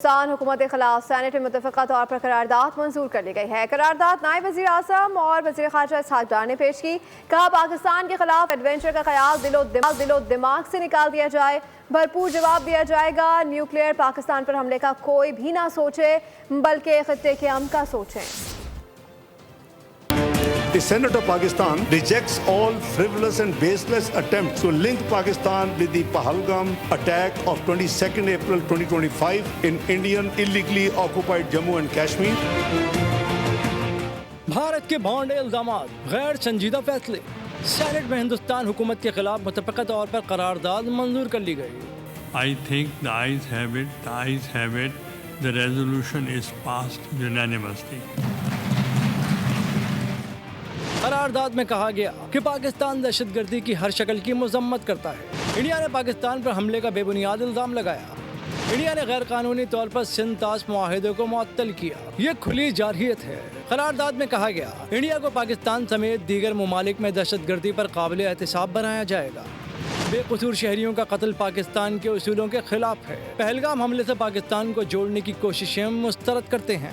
پاکستان حکومت کے خلاف سینٹ میں متفقہ طور پر قرارداد منظور کر لی گئی ہے۔ قرارداد نائب وزیر اعظم اور وزیر خارجہ اسحاق ڈار نے پیش کی۔ کہا پاکستان کے خلاف ایڈونچر کا خیال دل و دماغ سے نکال دیا جائے، بھرپور جواب دیا جائے گا۔ نیوکلیئر پاکستان پر حملے کا کوئی بھی نہ سوچے بلکہ خطے کے امن کا سوچیں۔ The Senate of Pakistan rejects all frivolous and baseless attempts to link Pakistan with the Pahalgam attack of 22nd April 2025 in Indian illegally occupied Jammu and Kashmir. Bharat کے بھونڈے الزامات، غیر سنجیدہ فیصلے۔ سینٹ میں ہندوستان حکومت کے خلاف متفقہ طور پر قرارداد منظور کر لی گئی۔ I think the ayes have it. The resolution is passed unanimously. قرارداد میں کہا گیا کہ پاکستان دہشت گردی کی ہر شکل کی مذمت کرتا ہے۔ انڈیا نے پاکستان پر حملے کا بے بنیاد الزام لگایا۔ انڈیا نے غیر قانونی طور پر سندھ طاس معاہدے کو معطل کیا۔ یہ کھلی جارحیت ہے۔ قرارداد میں کہا گیا انڈیا کو پاکستان سمیت دیگر ممالک میں دہشت گردی پر قابل احتساب بنایا جائے گا۔ بے قصور شہریوں کا قتل پاکستان کے اصولوں کے خلاف ہے۔ پہلگام حملے سے پاکستان کو جوڑنے کی کوششیں مسترد کرتے ہیں۔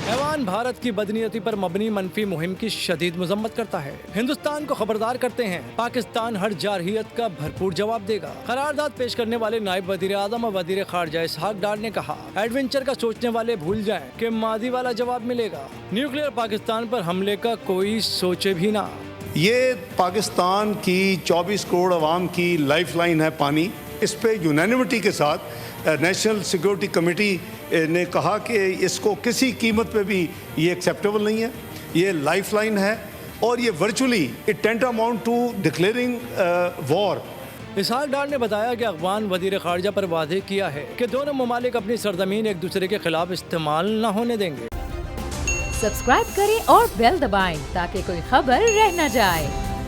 ایوان بھارت کی بدنیتی پر مبنی منفی مہم کی شدید مذمت کرتا ہے۔ ہندوستان کو خبردار کرتے ہیں پاکستان ہر جارحیت کا بھرپور جواب دے گا۔ قرارداد پیش کرنے والے نائب وزیر اعظم اور وزیر خارجہ اسحاق ڈار نے کہا ایڈونچر کا سوچنے والے بھول جائیں کہ ماضی والا جواب ملے گا۔ نیوکلیئر پاکستان پر حملے کا کوئی سوچے بھی نہ۔ یہ پاکستان کی 24 کروڑ عوام کی لائف لائن ہے پانی۔ اس پہ یونینیمٹی کے ساتھ نیشنل سیکورٹی کمیٹی نے کہا کہ اس کو کسی قیمت پہ بھی یہ ایکسیپٹیبل نہیں ہے۔ یہ لائف لائن ہے اور یہ virtually it tantamount to declaring war. Ishaq Dar نے بتایا کہ افغان وزیر خارجہ پر واضح کیا ہے کہ دونوں ممالک اپنی سرزمین ایک دوسرے کے خلاف استعمال نہ ہونے دیں گے۔ سبسکرائب کریں اور بیل دبائیں تاکہ کوئی خبر رہ نہ جائے۔